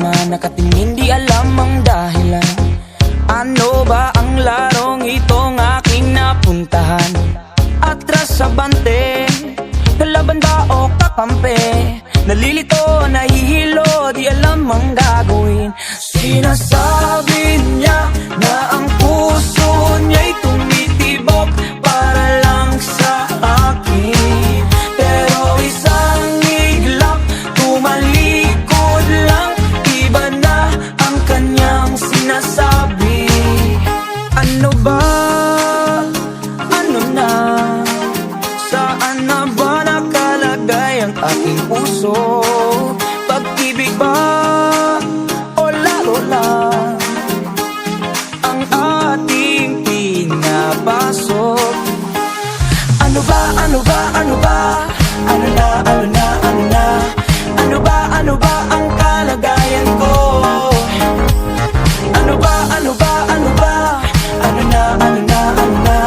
magkasama, nakatingin di alam ang dahilan. Ano ba ang larong itong aking napuntahan? Atras sa bante, kalaban ba o kakampi? Nalilito, nahihilo, di alam ang gagawin. Sinasabi niya na ang puso niya'y tumitibok para lang sa akin. Pero isang iglap, tumalikod lang, iba na ang kanyang sinasabi. Ano ba? Ano na? Saan na ba nakalagay ang aking puso? Pag-ibig ba o laro lang ang ating pinapasok? Ano ba, ano ba, ano ba? Ano na, ano na, ano na? Ano ba ang kalagayan ko? Ano ba, ano ba, ano ba? Ano na, ano na, ano na?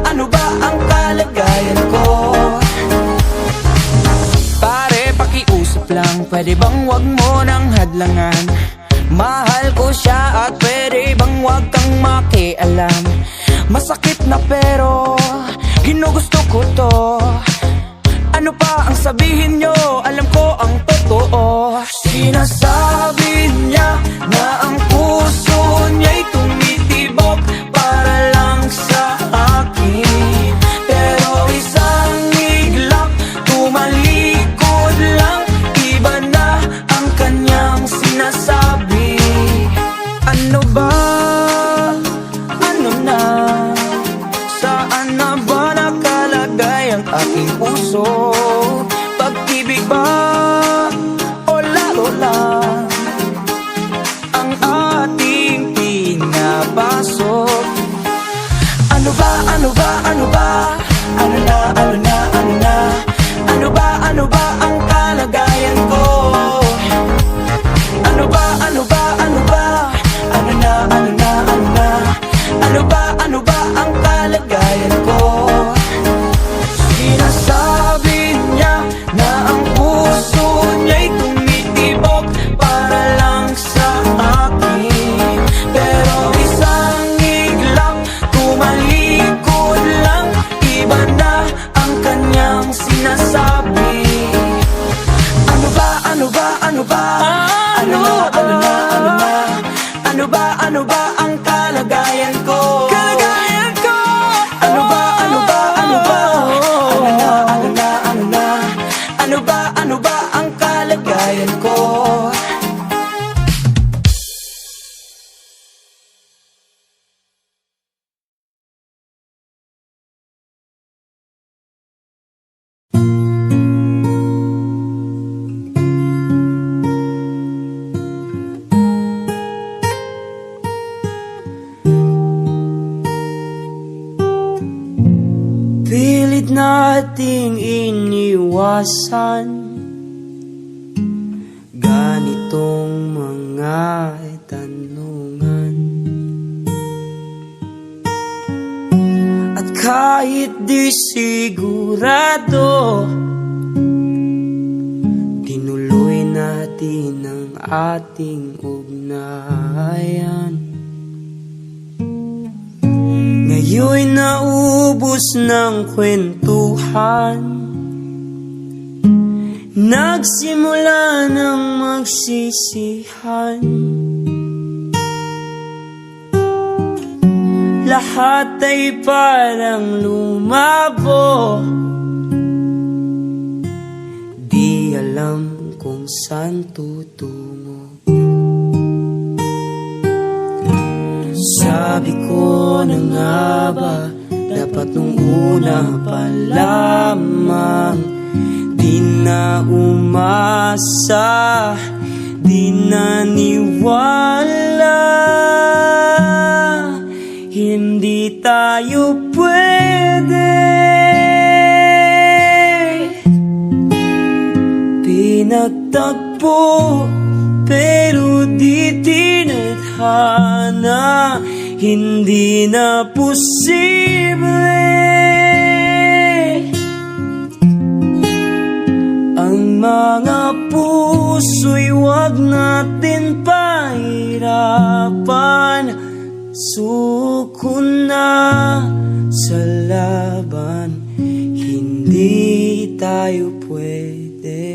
Ano ba ang kalagayan ko? Pare, pakiusap lang, pwede bang wag mo nang hadlangan? Mahal ko siya at pwede bang wag kang makialam? Masakit na pero ginugusto ko to. Ano pa ang sabihin nyo? Alam ko ang totoo. Sinasabi niya na ang puso niya'y tumitibok para lang sa akin. Pero isang iglap, tumalikod lang, iba na ang kanyang sinasabi. Ano ba? Ano na? Saan na ba nakalagay ang aking puso? Pag-ibig ba o laro lang ang ating pinapasok? Ano ba, ano ba, ano ba? Ano na, ano na, ano na? Ano ba ang kalagayan ko? Ano ba, ano ba, ano ba? Ano na, ano na, ano na? Ano ba ang kalagayan ko? Sinasabi niya na ang puso niya'y tumitibok para lang sa akin. Pero isang iglap, tumalikod lang, iba na ang kanyang sinasabi. Ano ba, ano ba, ano ba? Ano na, ano na, ano na? Ano ba ang kalagayan ko? Kalagayan ko! Ano ba, ano ba, ano ba? Ano na, ano na, ano na? Ano ba ang kalagayan ko? Pilit nating iniwasan ganitong mga tanungan. At kahit di sigurado, tinuloy natin ang ating ugnayan. Ngayon'y naubos ng kwentuhan, nagsimula ng magsisihan. Lahat ay parang lumabo, di alam kung saan tutungo. Sabi ko na nga ba, dapat nung una pa lamang, di na umasa, di naniwala. Hindi tayo pwede, pinagtagpo pero di tinadhana. Hindi na posible ang mga puso'y wag natin pahirapan. Suko na sa laban, hindi tayo pwede.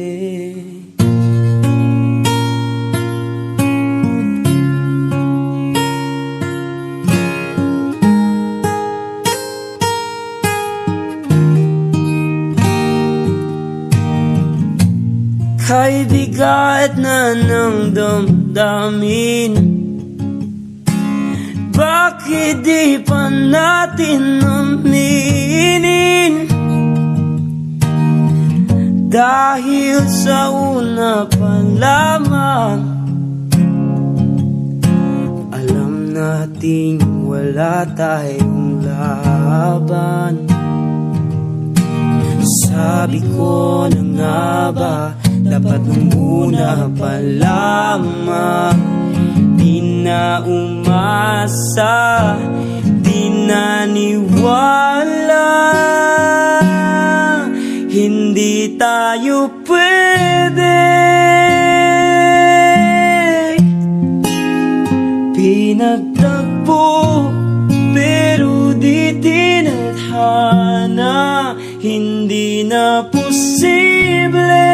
Kay bigat na ng damdamin, bakit di pa natin aminin? Dahil sa una pa lamang, alam nating wala tayong laban. Sabi ko na nga ba, dapat nung una pa lamang, di na umasa, di naniwala. Hindi tayo pwede. Pinagtagpo pero di tinadhana, hindi na posible.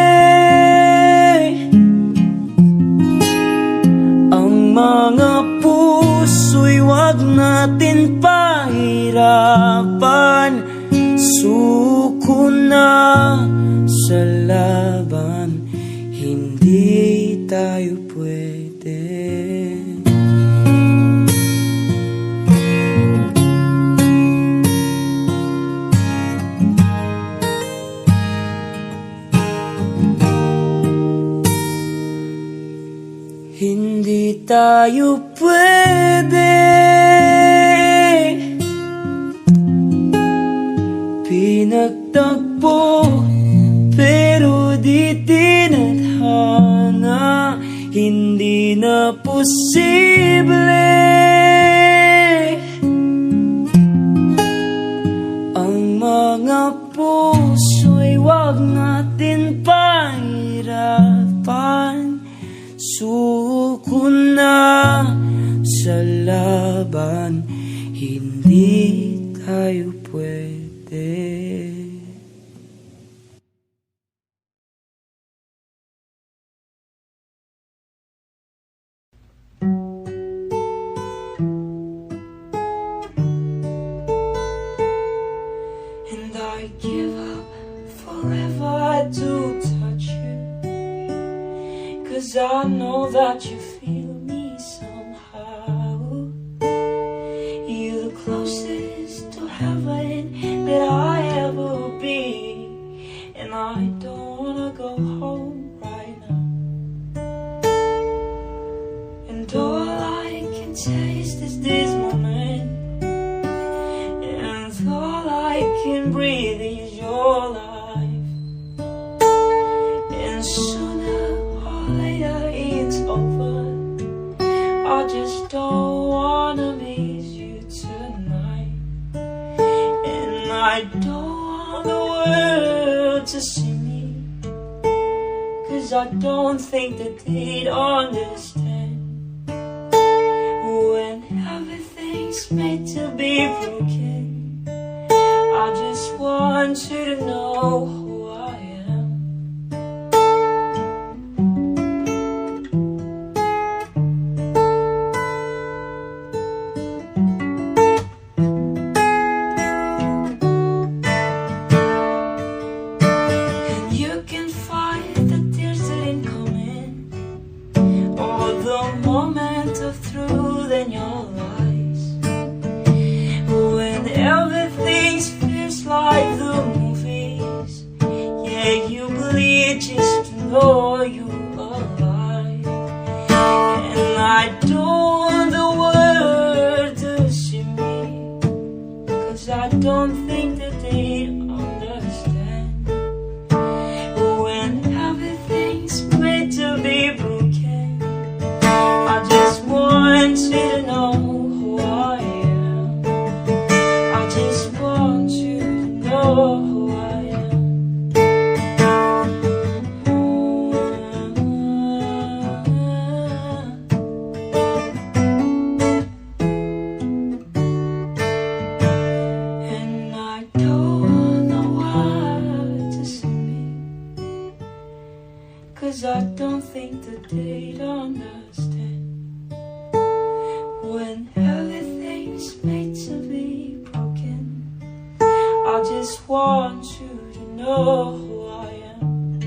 Mga puso'y wag natin pahirapan. Suko na sa laban, hindi tayo pwede. Hindi tayo pwede. Pinagtagpo pero di tinadhana, hindi na posible. Ang mga puso'y wag natin pahirapan. Suko na sa laban, hindi tayo pwede. And I give up forever to touch you, 'cause I know that you feel me somehow. You're the closest to heaven that I ever be, and I don't wanna go home right now. And all I can taste is this moment, and all I can breathe is your life. And sooner or later it's over, I just don't wanna miss you tonight. And I don't want the world to see me, 'cause I don't think that they'd understand. When everything's made to be broken, I just want you to know who I am. And you can fight the tears that ain't coming, or the moment of truth in your lies. When everything feels like the movies, yeah, you bleed just to know you're alive. And I don't want the world to see me, 'cause I don't think that they'd understand. When everything's made to be broken, I just want you to know who I am. I just want you to know who I am. 'cause I don't think that they'd understand when everything's made to be broken. I just want you to know who I am.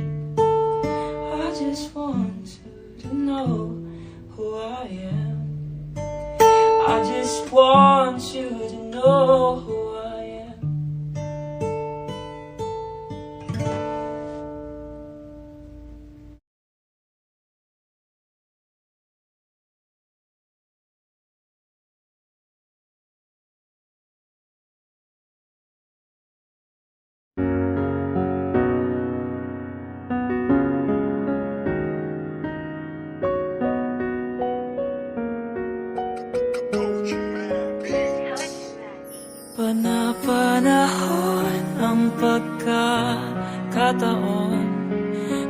I just want you to know who I am. I just want you to know who I am. Panapanahon ang pagkakataon,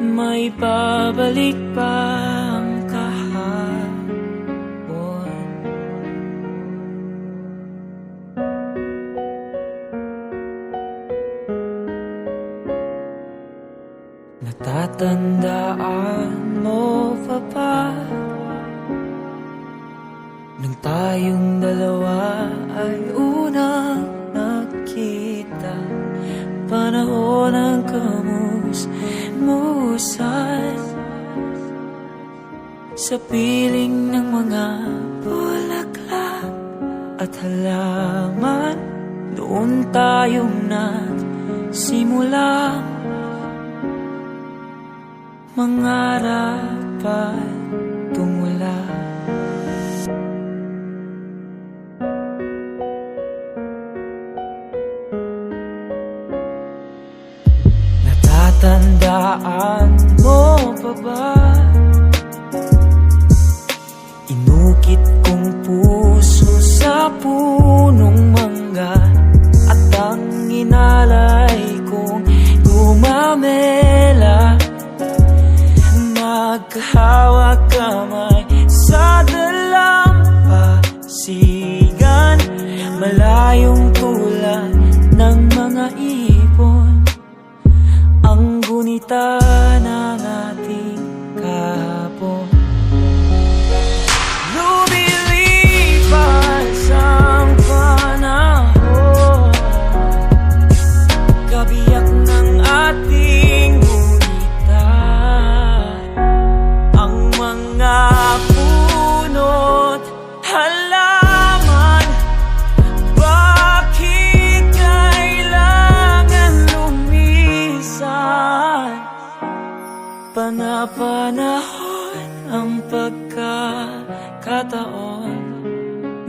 may babalik pa ang kahapon. Natatandaan mo pa ba nang tayong dalawa ay unang nakita? Panahon ng kamus-musan sa piling ng mga bulaklak at halaman. Doon tayong nagsimula mangarap at tumula. Natatandaan mo pa ba? Inukit kong puso sa punong mangga at ang inalay kong gumamela. Magkahawak kamay sa dalampasigan, malayong tulad ng mga ibon ang gunita ng ating kahapon. Lumilipas ang panahon, kabiyak ng ating gunita. Ang mga puno't halaman, bakit kailangan lumisan? Panapanahon ang pagkakataon,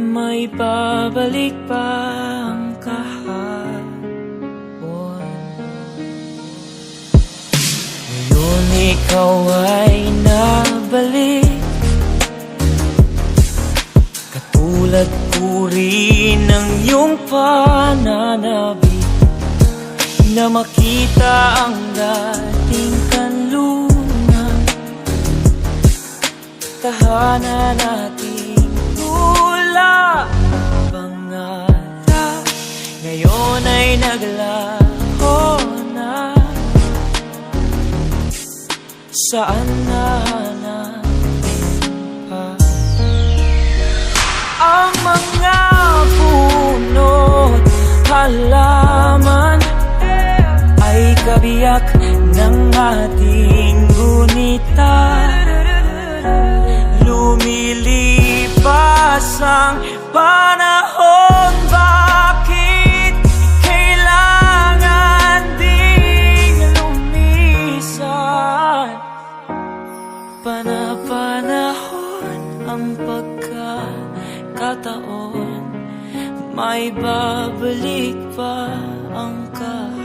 may babalik pa ang kahapon. Ngayon ikaw ay nabalik, katulad ko rin ng iyong pananabik, na makita ang dating kanlungan, tahanan nating tula. Pangarap ngayon ay naglaho na, saan na natin pa? Ang mga puno't halaman ay kabiyak ng ating gunita. Lumilipas ang panahon, bakit kailangan ding lumisan? Panapanahon ang pagkakataon, may babalik pa ang kahapon.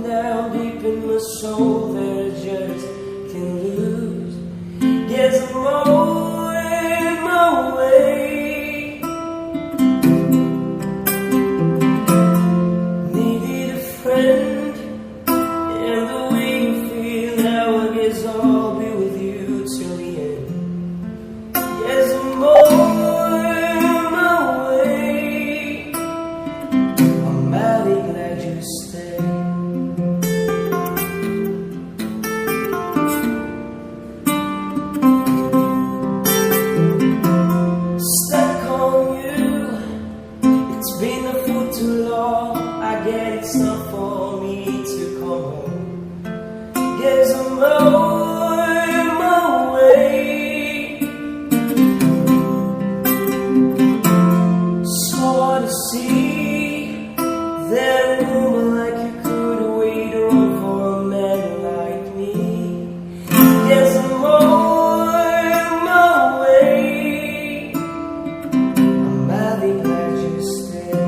Down deep in my soul, there just can't lose. my way. So hard to see that a woman like you could wait around for a man like me. Yes, I'm on my way. I'm madly glad you stayed.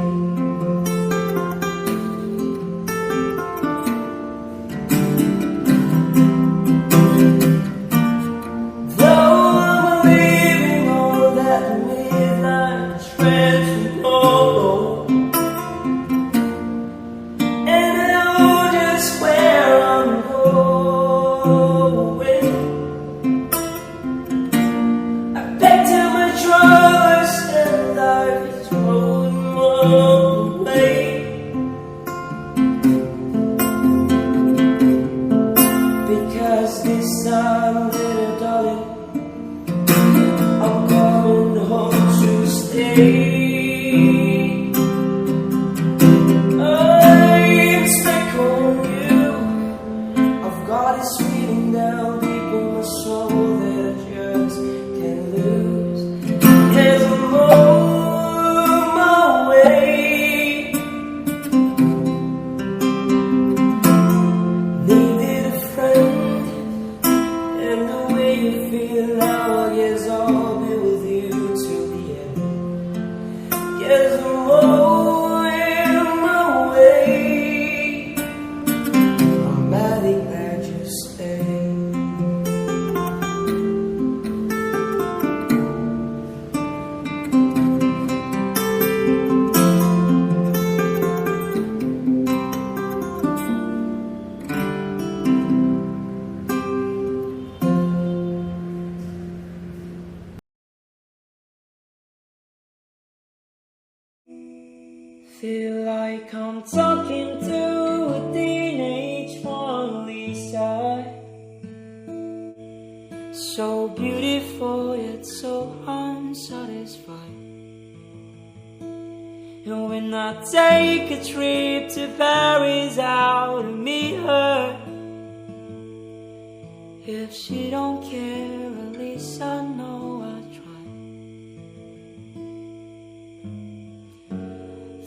Because this time, little darling, I'm coming home to stay. I'm stuck on you. I've got this feeling down deep in my soul that I just can't lose. Yes, I'm on my way. Needed a friend, and the way you feel now, I guess I'll be with you till the end. Yes, I'm on my way. I'm madly glad you stayed. Feel like I'm talking to a teenage Mona Lisa. So beautiful yet so unsatisfied. And when I take a trip to Paris, I'll meet her. If she don't care, at least I know I tried.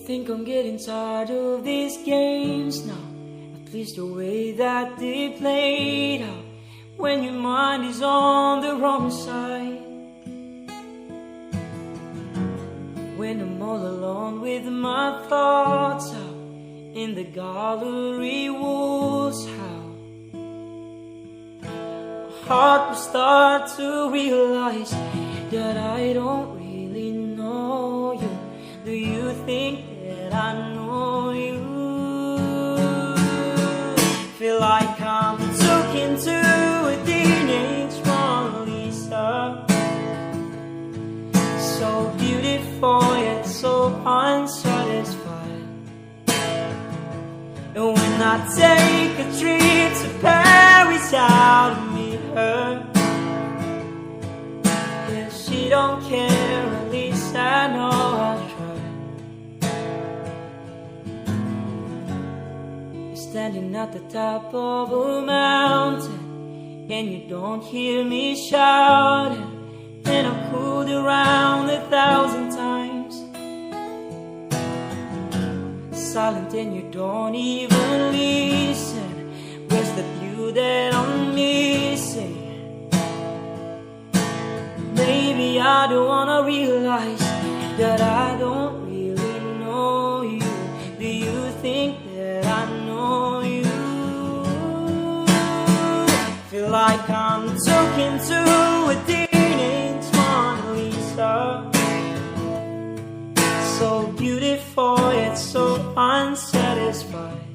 Think I'm getting tired of these games now. At least the way that they played out, when your mind is on the wrong side. When I'm all alone with my thoughts out in the gallery walls, how my heart will start to realize that I don't really know you. Do you think that I know you? Feel like I'm talking to a teenage Mona Lisa. So beautiful yet so unsatisfied. And when I take a trip to Paris, I'll meet her. If she don't care, at least I know I'll try. Standing at the top of a mountain, and you don't hear me shouting, and I'm pulled around 1,000 times. Silent and you don't even listen. Where's the view that I'm missing? Maybe I don't wanna realize that I don't really know you. Do you think that I know you? Feel like I'm talking to a teenage Mona Lisa. So beautiful yet so unsatisfied.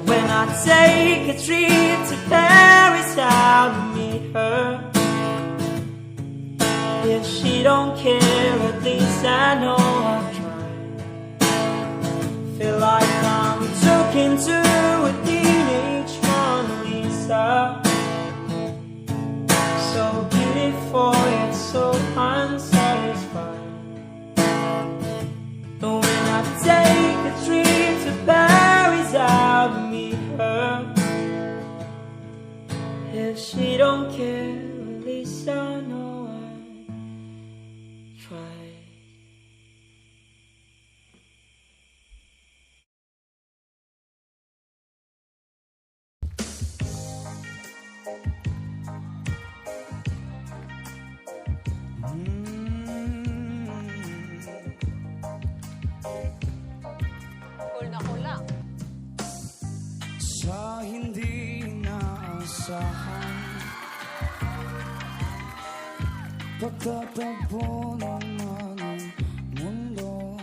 When I take a trip to Paris, I'll meet her. If she don't care, at least I know I'll try. Feel like I'm talking to a teenage Mona Lisa. So beautiful yet so unsatisfied. But when I take a trip to Paris, I'll meet her. said she don't care, at least I know I tried. Cool na cool lang. Sa hindi inaasahan, pagtatagpo naman ang mundo.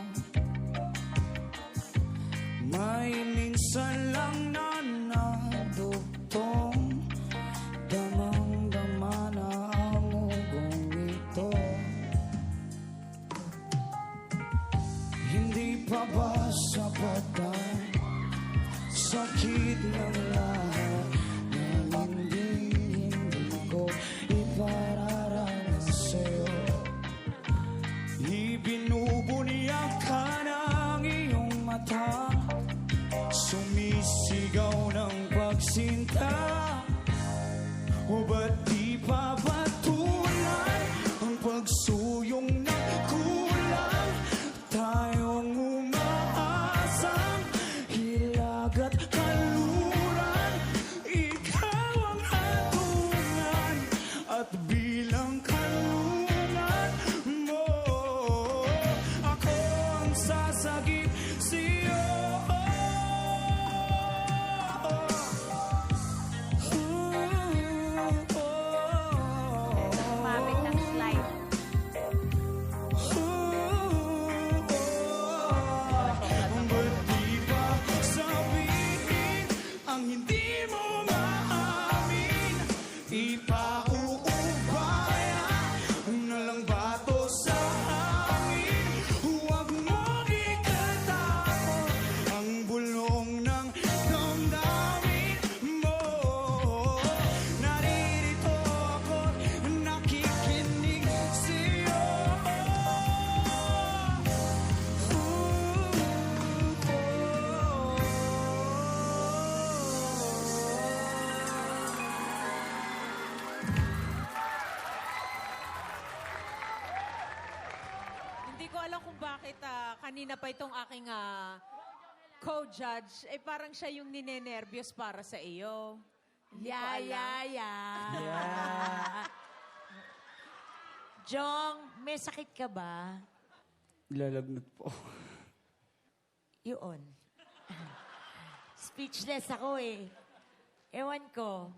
May minsan lang na nadugtong, damang-dama na ang ugong ito. Hindi pa ba sapat ang sakit ng lahat na hindi ko ipararanas sa'yo? Ibinubunyak ka ng iyong mata, sumisigaw ng pagsinta. O ba't di pa ba tunay ang pagsuyong ng kulang? Tayong umaasang hilag at kaluran, ikaw ang hatungan at bilang kalungan mo, ako ang sasagip sa'yo. Umabit ng slide. Ba't di ba sabihin ang hindi mo maamin? Ipauubaya na lang ba to sa hangin? Huwag mong ikatakot ang bulong ng damdamin mo. Naririto ako't nakikinig sa'yo. Hindi ko alam kung bakit kanina pa itong aking co-judge, eh parang siya yung ninenervyos para sa iyo. Hindi ko alam. Jong, may sakit ka ba? Lalagnat po. Yun. Speechless ako eh. Ewan ko.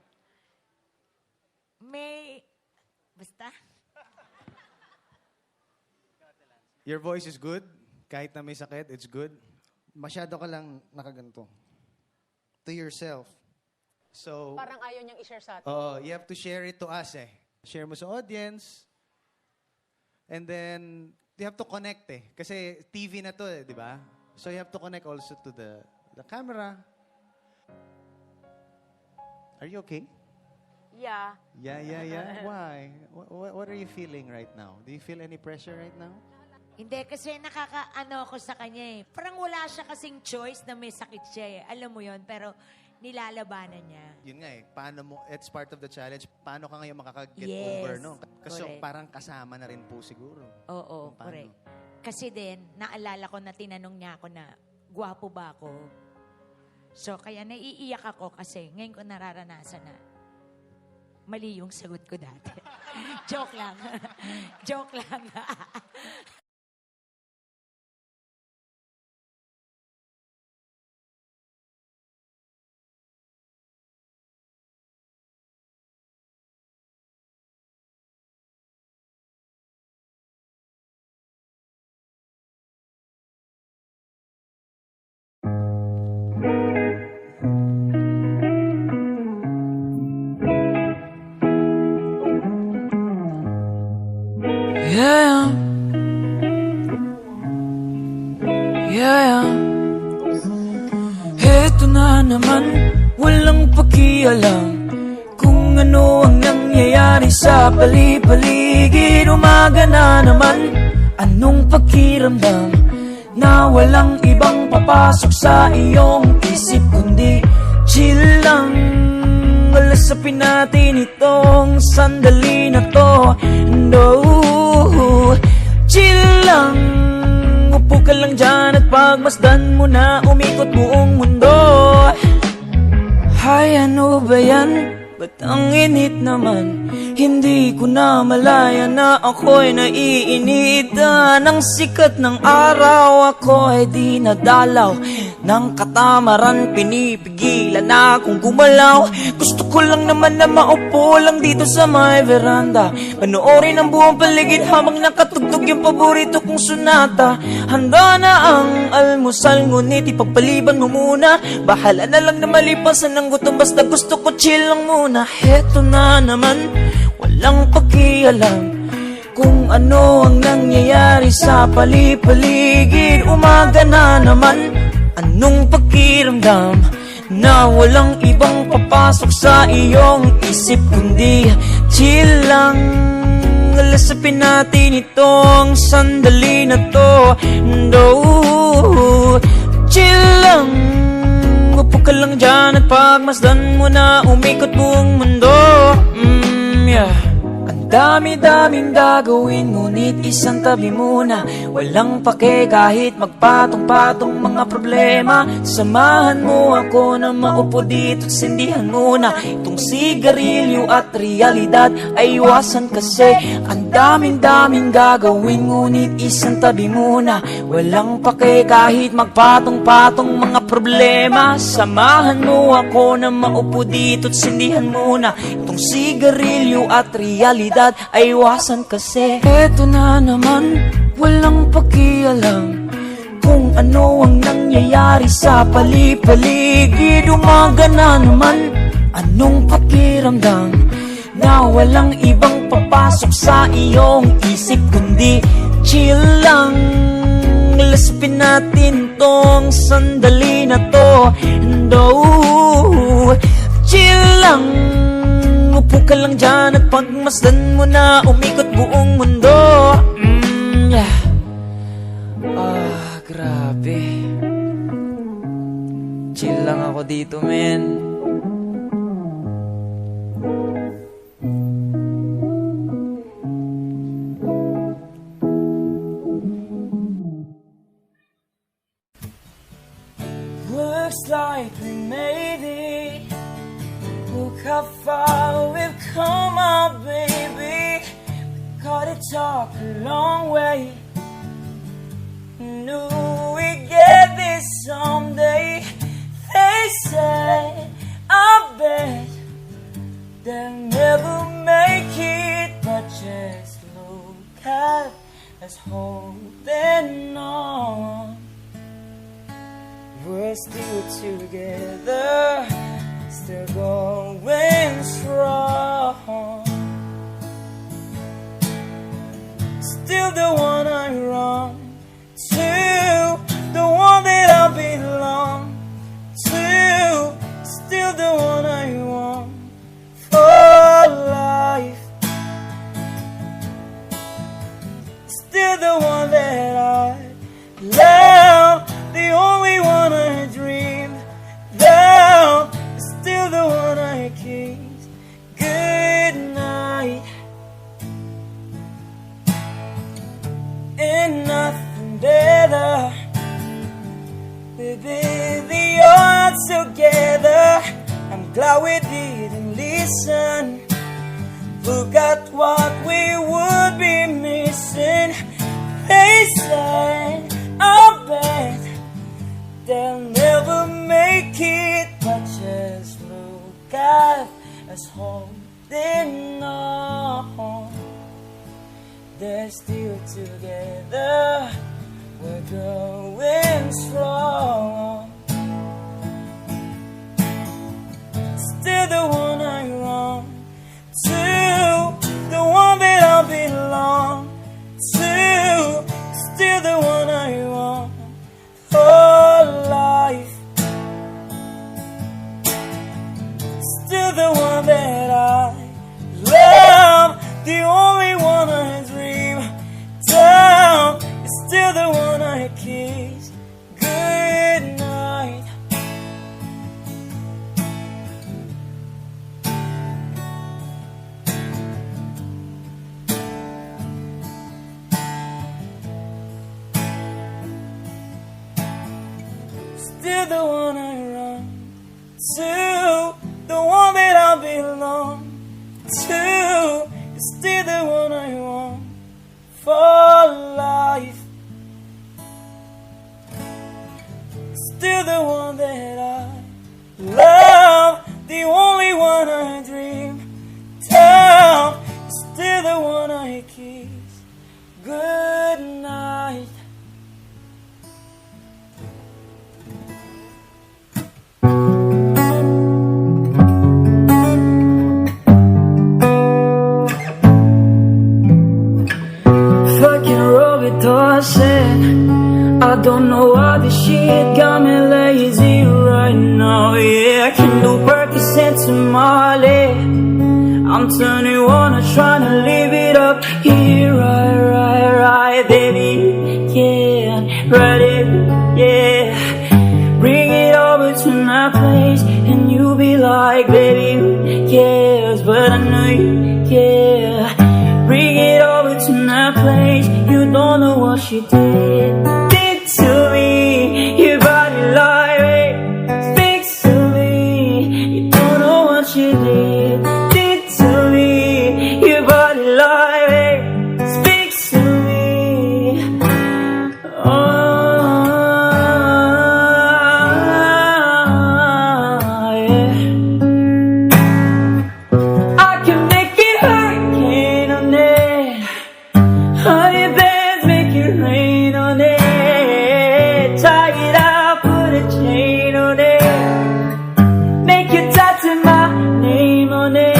May... Basta? Your voice is good. Kahit na may sakit, it's good. Masyado ka lang nakaganto. To yourself. So, Parang ayaw niyang i-share sa atin. you have to share it to us eh. Share mo sa audience. And then, you have to connect eh. Kasi TV na to eh, di ba? So you have to connect also to the camera. Are you okay? Yeah. Yeah. Why? What are you feeling right now? Do you feel any pressure right now? Hindi, kasi nakakaano ako sa kanya eh. Parang wala siya kasing choice na may sakit siya eh. Alam mo yon, pero nilalabanan niya. Yun nga eh, paano mo, it's part of the challenge, paano ka ngayon makaka-get Yes, over, no? Kasi correct. parang kasama na rin po siguro. Oo, Kung paano. correct. Kasi din, naalala ko na tinanong niya ako na, gwapo ba ako? So, kaya naiiyak ako kasi ngayon ko nararanasan na mali yung sagot ko dati. Joke lang. Joke lang. Yeah. Heto na naman, walang pakialam kung ano ang nangyayari sa pali-paligid. Umaga na naman, anong pakiramdam na walang ibang papasok sa iyong isip kundi chill lang. Alas lasapin natin itong sandali na to. No, chill lang. Upo ka lang dyan at pagmasdan mo na umikot buong mundo. Hay, ano ba yan? Ba't ang init naman? Hindi ko na malaya na ako'y naiinita ng sikat ng araw. Ako'y di nadalaw ng katamaran, pinipigilan na akong gumalaw. Gusto ko lang naman na maupo lang dito sa may veranda, panoorin ang buong paligid habang nakatugtog yung paborito kong sonata. Handa na ang almusal, ngunit ipagpaliban mo muna. Bahala na lang na malipasan ng gutom, basta gusto ko chill lang muna. Heto na naman, walang pakialam kung ano ang nangyayari sa palipaligid. Umaga na naman, anong pakiramdam na walang ibang papasok sa iyong isip kundi chill lang. Lasapin natin itong sandali na to. No, chill lang. Upo ka lang dyan at pagmasdan mo na umikot buong mundo. Yeah. Ang dami-daming gagawin, ngunit isang tabi muna. Walang pake kahit magpatong-patong mga problema. Samahan mo ako na maupo dito at sindihan muna itong sigarilyo at realidad ay iwasan kasi. Ang daming-daming gagawin, ngunit isang tabi muna. Walang pake kahit magpatong-patong mga problema. Samahan mo ako na maupo dito at sindihan muna itong sigarilyo at realidad ay iwasan kasi. Eto na naman, walang pakialam kung ano ang nangyayari sa palipaligid. Umaga na naman, anong pakiramdam na walang ibang papasok sa iyong isip kundi chill lang. Lasapin natin tong sandali na to. No, chill lang. Upo ka lang dyan at pagmasdan mo na umikot buong mundo. Yeah. Grabe. Chill lang ako dito, men. Looks like we made it. Look how far we've come, my baby. Gotta talk a long way. Knew we'd get this someday. They said, I bet they'll never make it, but just look at us holding on. We're still together, still going strong. Still the one I run to, the one that I belong to. Still the one I want for life. Still the one that I love, the only one I dream of. Still the one I kiss goodnight. And nothing better, with the odds together. I'm glad we didn't listen. Look at what we would be missing. They said, I bet they'll never make it, but just look at us holding on. They're still together, we're going strong. Still the one I run to, the one that I belong to. Still the one I want for life. Still the one that I love, the only one I dream down. Is still the one I kiss goodnight. still the one I run to, the one that I belong to. You're still the one I want for life. Still the one that I love, the only one I dream of. Still the one I kiss. Good night. Fucking Robert Dawson, I don't know why this shit got me lazy right now. Yeah, I can do Percocet tamale. I'm 21, I'm trying to live it up. Yeah, right, baby. Yeah, ready, yeah. Bring it over to my place, and you be like, baby, yes, but I know you, yeah. Bring it over to my place. You don't know what she did to me. Your body like speaks to me. You don't know what she did to me. Your body like speaks to me. Oh, yeah. I can make it hurricane on it. Honey bears make it rain on it. Tie it up, put a chain on it. Make you tattoo my name on it.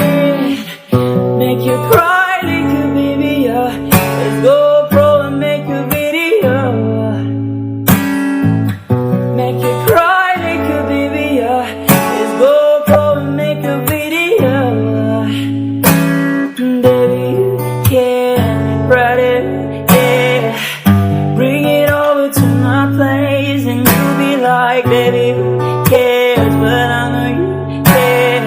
Make you cry, little baby, yeah. Let's go pro and make a video. Make you cry, little baby, yeah. Let's go pro and make a video. Baby, yeah, ready, yeah. Bring it over to my place, and you'll be like, baby, who cares? But I know you care.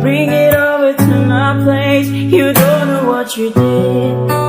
Bring it over to my place. You don't know what you did